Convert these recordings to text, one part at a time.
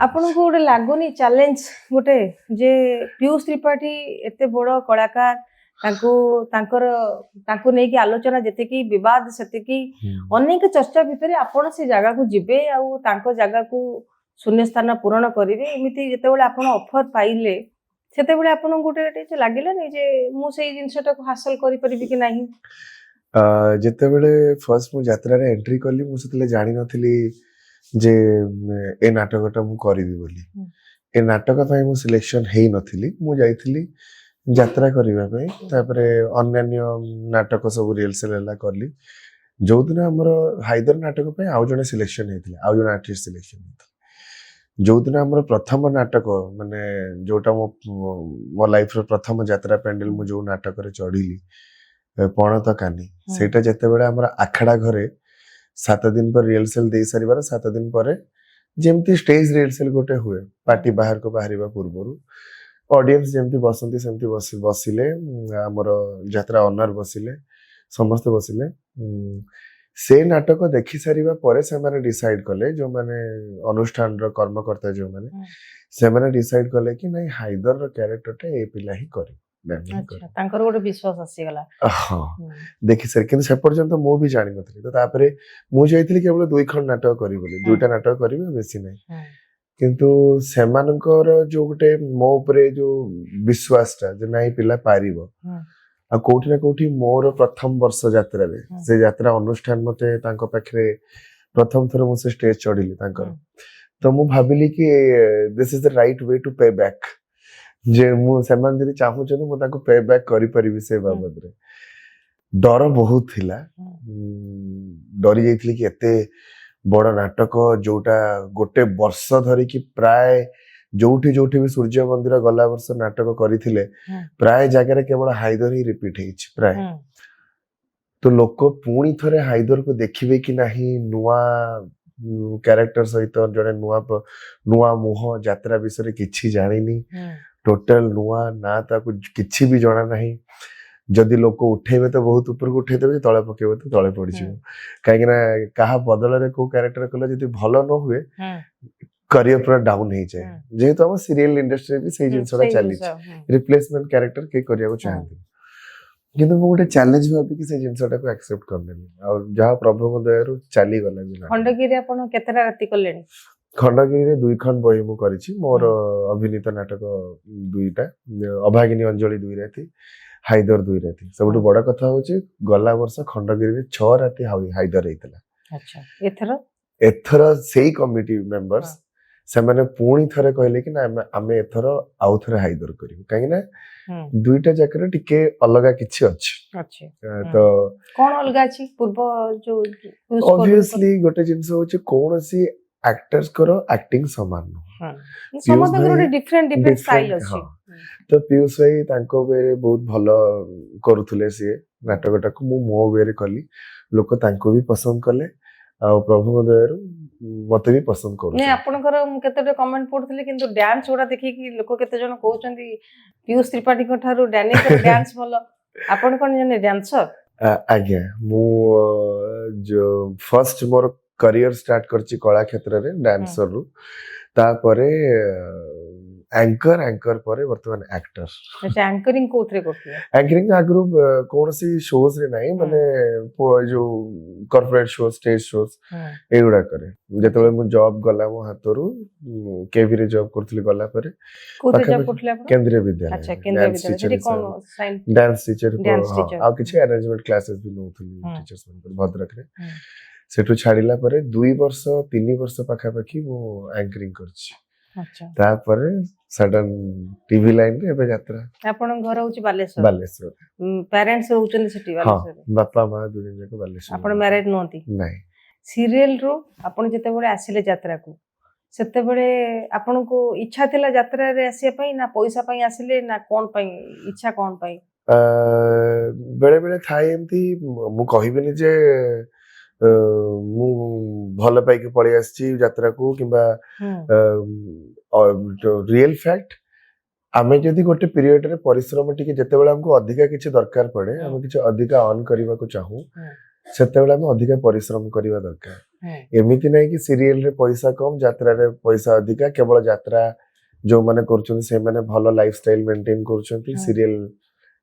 ଆପଣଙ୍କୁ ଗୋଟେ ଲାଗୁନି ଚ୍ୟାଲେଞ୍ଜ ଗୋଟେ ଯେ ପୀयूष त्रिपाठी एते बड़ कलाकार तांको नेकी आलोचना जेतिकी विवाद सेतिकी अनेक चर्चा भितर आपण से जगह को जिबे आउ तांको जगह को शून्य स्थान पूरण करिवे एमिति जेतेबेले आपण ऑफर पाइले सेतेबेले आपण गोटे लागिला नै जे मु सेही जिंसटा को हासिल करि परिबि कि नाही जेतेबेले फर्स्ट मु यात्रा रे एंट्री करली मु सेतले जानि नथिली जे ए नाटकटा मु करिबि बोली ए नाटक पई मु सिलेक्शन हेई नथिली मु जाइथिली यात्रा करिबा पई तापरे अन्य नाटक सब रिहर्सल हला करली जो दिन हमर हाइदर नाटक पई आउ जने सिलेक्शन हेतिले आउ जने आर्टिस्ट सिलेक्शन हेतिले जो दिन हमर प्रथम नाटक माने जोटा मो लाइफ रो प्रथम यात्रा पेंडल मु जो नाटक रे चढ़िली पणत कानी सेटा जते बेले हमर आखड़ा घरे 7 दिन पर रिहर्सल दे सारिबार 7 दिन पर जेमती स्टेज रिहर्सल गोटे हुए पार्टी बाहर को बाहरिबा पूर्वरु ऑडियंस जेमती बसंती सेमती बसिले हमर यात्रा ऑनर बसिले समस्त बसिले से नाटक देखि सारिबा परे से माने डिसाइड कले जो माने अनुष्ठान रो कर्मकर्ता जो माने से माने डिसाइड कले कि नहीं हाइदर रो कैरेक्टर टे ए पिला ही करी अच्छा तांकर गोटे विश्वास आसी गला हां देखि सर किन से पर्यंत मो भी जानि नथली तो तापरे मु जाइथिली केवल 2 खंड नाटक करी बोली 2टा नाटक करिवे बेसी नै किंतु सेमानकर जो गोटे मो ऊपर जो विश्वास ता जे नाही पिला पारिबो आ कोठी ना कोठी मोर प्रथम वर्ष यात्रा रे से यात्रा अनुष्ठान मते तांको पाखरे प्रथम थर मु से स्टेज चढ़िली तांकर तो मु भाबिली कि this is the right way to pay back जे मु सेमान जदी चाहू छन मु ताको पे बैक करि परिबि से बाबद रे डर बहुत थिला डरी जाइथिली कि एते बड़ नाटक जोटा गोटे वर्ष धरि कि प्राय जोठी जोठी भी सूर्य मंदिर गला वर्ष नाटक करिथिले प्राय जगह रे केवल हाइदर ही रिपीट हेछि प्राय तो लोक पुणी थरे हाइदर को देखिबे कि नाही नुवा कैरेक्टर सहित जने नुवा मुह यात्रा विषय किछि जानिनी टोटल नुआ ना ताको किछि भी जाना नहीं जदि लोक उठेबे तो बहुत ऊपर को उठे देबे तळे पकेबे तो तळे पड़ी जिवो काहे ना कहा बदल रे को कैरेक्टर कला जदि भलो न हुए करियर पूरा डाउन हे जाए जेहेतु हम सीरियल इंडस्ट्री भी सही जिनसरा चली रिप्लेसमेंट कैरेक्टर के करिया को चाहती किंतु मो गोटे चैलेंज भाबी कि से जिनसटा को एक्सेप्ट कर लेनी और जहां प्रभु दयारु चली गला बिना खंडगिरी आपण केतरा राती करलेनी खंडगिरी रे 2 खंड बही मु करिछि मोर अभिनीत नाटक 2टा अभागिनी अंजलि 2 राती हाइदर 2 राती सबटु बड़ कथा होछि गला वर्ष खंडगिरी रे 6 राती हाइदर हेतला अच्छा एथर सेही कमिटी मेंबर्स से माने पूणी थरे कहले कि ना आमे एथर आउ थरे हाइदर करिवो काहे ना 2टा जाकर टिके अलगा किछि अछि अच्छा तो कोन अलगा अछि पूर्व जो ऑब्वियसली गोटे जिंस होछि कोनसी एक्टर्स करो एक्टिंग समान न समस्त गोटे डिफरेंट स्टाइल अछि तो पीयूष भाई तांको बेरे बहुत भलो करूथले से नाटकटा को मु मो बेरे कली लोक तांको भी पसंद कले आ प्रभु दयारु मते भी पसंद करू नै आपनकर मु केते कमेंट पढथले किंतु डांस ओडा देखि कि लोक केते जन कहउचंदी पीयूष त्रिपाठी को थारु डांस डांस भलो आपन कोन जने डांसर आज्ञा मु जो फर्स्ट मोर करियर स्टार्ट करची कला क्षेत्र रे डांसर रु तापरे एंकर परे वर्तमान एक्टर अच्छा एंकरिंग कोथरे करथले एंकरिंग आगरु कोनसी शोज रे नाही माने जो कॉर्पोरेट शो स्टेज शोज एउडा करे जेतले मु जॉब गला मो हातरु केवी रे जॉब करथली गला परे कोथे जॉब करथले आपण केंद्रीय विद्यालय अच्छा केंद्रीय विद्यालय सेठी कोन साइन डांस टीचर आ किछि अरेंजमेंट क्लासेस भी नउथली टीचर्स मन भद्रक रे सेठु छाडिला परे 2 वर्ष 3 वर्ष पाखा पाखी वो एंकरिंग करछि अच्छा तापरे सडन टीवी लाइन रे एबे यात्रा आपण घर होची बालेश्वर पेरेंट्स होचन सेठी बालेश्वर हां बापा मां दुनी जको बालेश्वर आपण मैरिड नोंती नाही सीरियल रो आपण जते बळे आसीले यात्रा को सेते बळे आपण को इच्छा थिला यात्रा रे आसी पई ना पैसा पई आसीले ना कोन पई इच्छा कोन पई बेले बेले थाई एमती मु कहिबेनी जे मु भल पाइके पळे आछि यात्रा को किबा रियल फैक्ट आमे जदि गोटे पीरियड रे परिश्रम टिके जते बेला हमको अधिका किछि दरकार पड़े हम किछि अधिका अर्न करबा को चाहू ସେତେବେଳେ ଆମେ ଅଧିକା ପରିଶ୍ରମ କରିବା ଦରକାର। ଏମିତି ନାହିଁ କି ସିରିଏଲ ରେ ପଇସା କମ ଯାତ୍ରାରେ ପଇସା ଅଧିକା, କେବଳ ଯାତ୍ରା ଯୋଉମାନେ କରୁଛନ୍ତି ସେମାନେ ଭଲ ଲାଇଫଷ୍ଟାଇଲ ମେଣ୍ଟେନ କରୁଛନ୍ତି, ସିରିଏଲ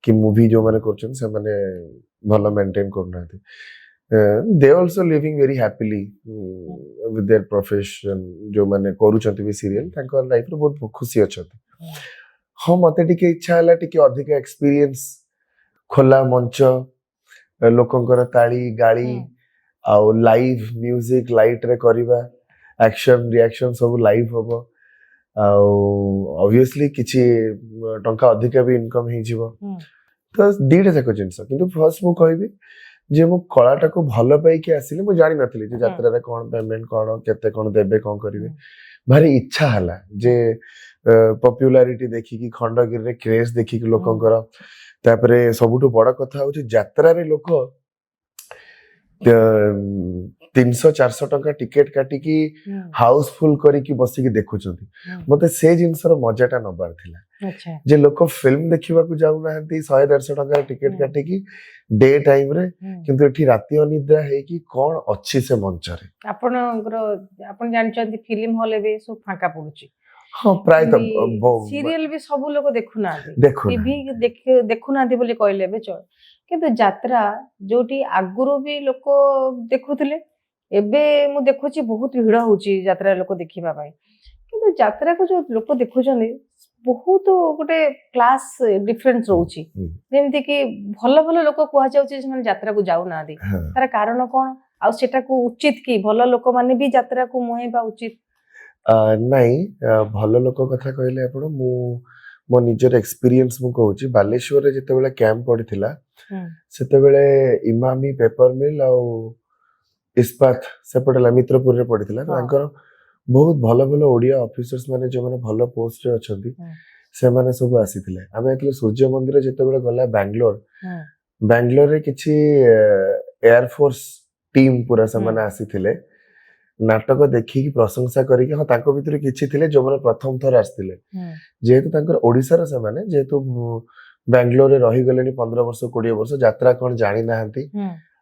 କି ମୁଭି ଯୋଉମାନେ କରୁଛନ୍ତି ସେମାନେ ଭଲ ମେଣ୍ଟେନ କରୁନାହାନ୍ତି। They also living very happily with their profession. ଯୋଉମାନେ କରୁଛନ୍ତି ବି ସିରିଏଲ ତାଙ୍କ ଲାଇଫରେ ବହୁତ ଖୁସି ଅଛନ୍ତି। ହଁ ମତେ ଟିକେ ଇଚ୍ଛା ହେଲା ଟିକେ ଅଧିକା ଏକ୍ସପିରିଏନ୍ସ, ଖୋଲା ମଞ୍ଚ, ଲୋକଙ୍କର ତାଳି ଗାଳି ଆଉ ଲାଇଭ ମ୍ୟୁଜିକ ଲାଇଟ ରେ କରିବା, ଆକ୍ସନ ରିଆକ୍ସନ ସବୁ ଲାଇଭ ହବ, ଆଉ ଅବଭିୟସଲି କିଛି ଟଙ୍କା ଅଧିକା ବି ଇନକମ ହେଇଯିବ। ତ ଦିଟା ଯାକ ଜିନିଷ। କିନ୍ତୁ ଫାର୍ଷ୍ଟ ମୁଁ କହିବି ଯେ ମୁଁ କଳାଟାକୁ ଭଲ ପାଇକି ଆସିଲି। ମୁଁ ଜାଣିନଥିଲି ଯେ ଯାତ୍ରାରେ କଣ ପେମେଣ୍ଟ, କଣ କେତେ କଣ ଦେବେ, କଣ କରିବେ। ଭାରି ଇଚ୍ଛା ହେଲା ଯେ ପପୁଲାରିଟି ଦେଖିକି, ଖଣ୍ଡଗିରିରେ କ୍ରେଜ ଦେଖିକି ଲୋକଙ୍କର। ତାପରେ ସବୁଠୁ ବଡ କଥା ହଉଛି ଯାତ୍ରାରେ ଲୋକ 300-400 ଟଙ୍କା ଟିକେଟ କାଟିକି ହାଉସଫୁଲ କରିକି ବସିକି ଦେଖୁଛନ୍ତି। ମତେ ସେ ଜିନିଷର ମଜାଟା ନବାର ଥିଲା ଯେ ଲୋକ ଫିଲ୍ମ ଦେଖିବାକୁ ଯାଉନାହାନ୍ତି 100-150 ଟଙ୍କାର ଟିକେଟ କାଟିକି ଡେ ଟାଇମ ରେ, କିନ୍ତୁ ଏଠି ରାତି ଅନିଦ୍ରା ହେଇକି କଣ ଅଛି ସେ ମଞ୍ଚରେ। ଆପଣ ଜାଣିଛନ୍ତି ଫିଲ୍ମ ହଲ ଏବେ ସବୁ ଫାଙ୍କା ପଡୁଛି। ହଁ ପ୍ରାୟତଃ ସିରିଏଲ ବି ସବୁ ଲୋକ ଦେଖୁନାହାନ୍ତି, ଟିଭି ଦେଖୁନାହାନ୍ତି ବୋଲି କହିଲେ ଏବେ ଚଳେ। କିନ୍ତୁ ଯାତ୍ରା ଯୋଉଠି ଆଗରୁ ବି ଲୋକ ଦେଖୁଥିଲେ, ଏବେ ମୁଁ ଦେଖୁଛି ବହୁତ ଭିଡ ହଉଛି ଯାତ୍ରା ଲୋକ ଦେଖିବା ପାଇଁ। କିନ୍ତୁ ଯାତ୍ରାକୁ ଯୋଉ ଲୋକ ଦେଖୁଛନ୍ତି ବହୁତ ଗୋଟେ କ୍ଲାସ ଡିଫରେନ୍ସ ରହୁଛି। ଯେମିତି କି ଭଲ ଭଲ ଲୋକ କୁହାଯାଉଛି ସେମାନେ ଯାତ୍ରାକୁ ଯାଉନାହାନ୍ତି, ତାର କାରଣ କଣ? ଆଉ ସେଟାକୁ ଉଚିତ କି ଭଲ ଲୋକମାନେ ବି ଯାତ୍ରାକୁ ମୁହେଁଇବା ଉଚିତ? ନାଇଁ, ଭଲ ଲୋକ କଥା କହିଲେ ଆପଣ, ମୁଁ ମୋ ନିଜର ଏକ୍ସପିରିଏନ୍ସ ମୁଁ କହୁଛି। ବାଲେଶ୍ୱରରେ ଯେତେବେଳେ କ୍ୟାମ୍ପ ପଡିଥିଲା ସେତେବେଳେ ଇମାମି ପେପର ମିଲ୍ ଆଉ ଇସ୍ପାତ ସେପଟେ ମିତ୍ରପୁରରେ ପଡିଥିଲା। ତାଙ୍କର ବହୁତ ଭଲ ଭଲ ଓଡିଆ ଅଫିସର୍ସ ମାନେ ଯୋଉମାନେ ଭଲ ପୋଷ୍ଟରେ ଅଛନ୍ତି ସେମାନେ ସବୁ ଆସିଥିଲେ। ଆମେ ଯେତେବେଳେ ସୂର୍ଯ୍ୟ ମନ୍ଦିର ଯେତେବେଳେ ଗଲା ବାଙ୍ଗାଲୋରରେ କିଛି ଏୟାରଫୋର୍ସ ଟିମ୍ ପୁରା ସେମାନେ ଆସିଥିଲେ ନାଟକ ଦେଖିକି ପ୍ରଶଂସା କରିକି। ହଁ ତାଙ୍କ ଭିତରେ କିଛି ଥିଲେ ଯୋଉମାନେ ପ୍ରଥମ ଥର ଆସିଥିଲେ, ଯେହେତୁ ତାଙ୍କର ଓଡିଶାର ସେମାନେ, ଯେହେତୁ ବାଙ୍ଗାଲୋରରେ ରହିଗଲେଣି 15 ବର୍ଷ 20 ବର୍ଷ, ଯାତ୍ରା କଣ ଜାଣିନାହାନ୍ତି।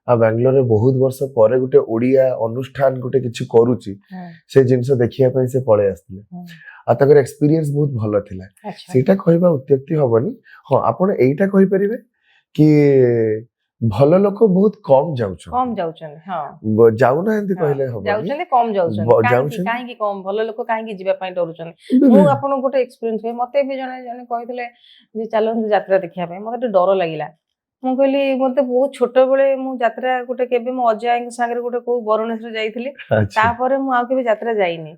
ଆଉ ବାଙ୍ଗାଲୋରରେ ବହୁତ ବର୍ଷ ପରେ ଗୋଟେ ଓଡିଆ ଅନୁଷ୍ଠାନ ଗୋଟେ କିଛି କରୁଛି, ସେ ଜିନିଷ ଦେଖିବା ପାଇଁ ସେ ପଳେଇ ଆସିଥିଲେ। ଆଉ ତାଙ୍କର ଏକ୍ସପିରିଏନ୍ସ ବହୁତ ଭଲ ଥିଲା। ସେଇଟା କହିବା ଉତ୍ତ୍ୟକ୍ତି ହବନି। ହଁ ଆପଣ ଏଇଟା କହିପାରିବେ କି ଭଲ ଲୋକ ବହୁତ କମ ଯାଉନାହାନ୍ତି କହିଲେ ହବନି, କାହିଁକି କମ? ଭଲ ଲୋକ କାହିଁକି ଯିବା ପାଇଁ ଡରୁଛନ୍ତି? ମୁଁ ଆପଣଙ୍କୁ ଗୋଟେ ଏକ୍ସପିରିଏନ୍ସ ହୁଏ, ମତେ ବି ଜଣେ କହିଥିଲେ ଯେ ଚାଲନ୍ତୁ ଯାତ୍ରା ଦେଖିବା ପାଇଁ। ମତେ ଟିକେ ଡର ଲାଗିଲା। ମୁଁ କହିଲି ମତେ ବହୁତ ଛୋଟବେଳେ ମୁଁ ଯାତ୍ରା ଗୋଟେ କେବେ ମୋ ଅଜାଙ୍କ ସାଙ୍ଗରେ ଗୋଟେ କୋଉ ବରୁଣେଶ୍ୱର ଯାଇଥିଲି, ତାପରେ ମୁଁ ଆଉ କେବେ ଯାତ୍ରା ଯାଇନି।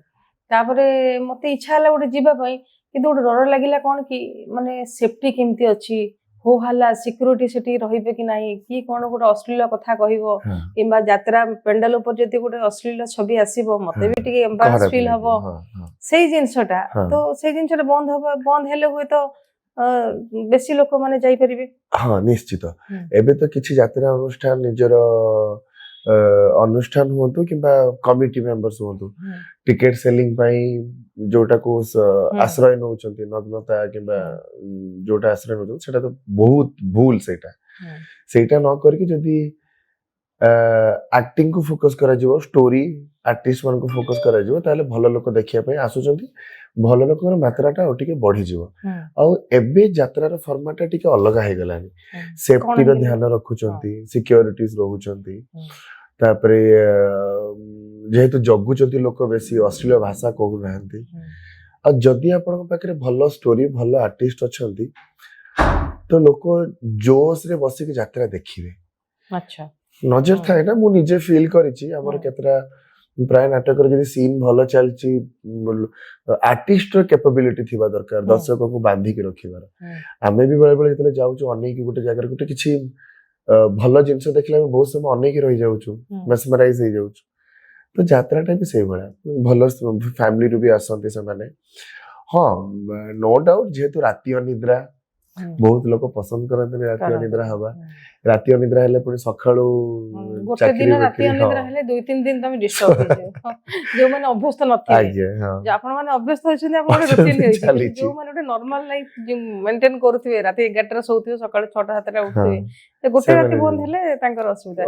ତାପରେ ମତେ ଇଚ୍ଛା ହେଲା ଗୋଟେ ଯିବା ପାଇଁ, କିନ୍ତୁ ଗୋଟେ ଡର ଲାଗିଲା। କଣ କି ମାନେ ସେଫ୍ଟି କେମିତି ଅଛି, ହୋ ହାଲା ସିକ୍ୟୁରିଟି ସେଠି ରହିବେ କି ନାହିଁ, କି କଣ ଗୋଟେ ଅଶ୍ଳୀଳ କଥା କହିବ, କିମ୍ବା ଯାତ୍ରା ପେଣ୍ଡାଲ ଉପରେ ଯଦି ଗୋଟେ ଅଶ୍ଳୀଳ ଛବି ଆସିବ ମତେ ବି ଟିକେ ଏମ୍ବାରାସ ଫିଲ୍ ହବ। ସେଇ ଜିନିଷଟା ତ ସେଇ ଜିନିଷଟା ବନ୍ଦ ହେଲେ ହୁଏତ ବେଶୀ ଲୋକମାନେ ଯାଇପାରିବେ। ହଁ ନିଶ୍ଚିତ। ଏବେ ତ କିଛି ଯାତ୍ରା ଅନୁଷ୍ଠାନ ନିଜର ଅନୁଷ୍ଠାନ ହୁଅନ୍ତୁ କିମ୍ବା କମିଟି ମେମ୍ବର୍ସ ହୁଅନ୍ତୁ, ଟିକେଟ ସେଲିଂ ପାଇଁ ଯୋଉଟାକୁ ଆଶ୍ରୟ ନଉଛନ୍ତି, ନଗ୍ନତା କିମ୍ବା ଯୋଉଟା ଆଶ୍ରୟ ନଉଛନ୍ତି, ସେଟା ତ ବହୁତ ଭୁଲ। ସେଇଟା ନ କରିକି ଯଦି ଆକ୍ଟିଂ କୁ ଫୋକସ କରାଯିବ, ଷ୍ଟୋରି ଆର୍ଟିଷ୍ଟ ମାନଙ୍କୁ ଫୋକସ କରାଯିବ, ତାହେଲେ ଭଲ ଲୋକ ଦେଖିବା ପାଇଁ ଆସୁଛନ୍ତି। ଭଲ ଲୋକଙ୍କର ମାତ୍ରାଟା ଆଉ ଟିକେ ବଢିଯିବ। ଆଉ ଏବେ ଯାତ୍ରାର ଫର୍ମାଟ ଟା ଟିକେ ଅଲଗା ହେଇଗଲାଣି। ସେଫ୍ଟିର ଧ୍ୟାନ ରଖୁଛନ୍ତି, ସିକ୍ୟୁରିଟିଜ ରହୁଛନ୍ତି। ତାପରେ ଯେହେତୁ ଜଗୁଛନ୍ତି ଲୋକ, ବେଶୀ ଅଶ୍ଳୀଳ ଭାଷା କହୁନାହାନ୍ତି। ଆଉ ଯଦି ଆପଣଙ୍କ ପାଖରେ ଭଲ ଷ୍ଟୋରି, ଭଲ ଆର୍ଟିଷ୍ଟ ଅଛନ୍ତି, ତ ଲୋକ ଜୋଶ ରେ ବସିକି ଯାତ୍ରା ଦେଖିବେ। ନଜର ଥାଏ ନା, ମୁଁ ନିଜେ ଫିଲ୍ କରିଛି। ଆମର କେତେଟା ପ୍ରାୟ ନାଟକରେ ଯଦି ସିନ୍ ଭଲ ଚାଲିଛି, ଆର୍ଟିଷ୍ଟର କ୍ୟାପାବିଲିଟି ଥିବା ଦରକାର ଦର୍ଶକଙ୍କୁ ବାନ୍ଧିକି ରଖିବାର। ଆମେ ବି ବେଳେ ବେଳେ ଯେତେବେଳେ ଯାଉଛୁ ଅନେଇକି ଗୋଟେ ଜାଗାରେ ଗୋଟେ କିଛି ଭଲ ଜିନିଷ ଦେଖିଲେ ଆମେ ବହୁତ ସମୟ ଅନେଇକି ରହିଯାଉଛୁ, ମେସମରାଇଜ ହେଇଯାଉଛୁ। ତ ଯାତ୍ରାଟା ବି ସେଇଭଳିଆ, ଭଲ ଫ୍ୟାମିଲିରୁ ବି ଆସନ୍ତି ସେମାନେ। ହଁ ନୋ ଡାଉଟ, ଯେହେତୁ ରାତି ଅନିଦ୍ରା ବହୁତ ଲୋକ ପସନ୍ଦ କରନ୍ତିନି ରାତି ଅନିଦ୍ରା ହବା। ରାତି ଅନିଦ୍ରା ହେଲେ ପୁଣି ସକାଳୁ ଗୋଟେ ଦିନ ରାତି ଅନିଦ୍ରା ହେଲେ 2-3 ଦିନ ତମେ ଡିଷ୍ଟର୍ବ ହେଇଯିବ। ଯୋଉମାନେ ଅଭ୍ୟସ୍ତ ନଥିବେ, ଆପଣ ମାନେ ଅଭ୍ୟସ୍ତ ଅଛନ୍ତି, ଆପଣ ଗୋଟେ ରୁଟିନ ହେଇଛି। ଯୋଉମାନେ ଗୋଟେ ନର୍ମାଲ ଲାଇଫ ମେଣ୍ଟେନ କରୁଥିବେ, ରାତି 11ଟାରେ ଶୋଉଥିବେ, ସକାଳୁ 6ଟା 7ଟା ଉଠୁଥିବେ, ଗୋଟେ ରାତି ବନ୍ଦ ହେଲେ ତାଙ୍କର ଅସୁବିଧା।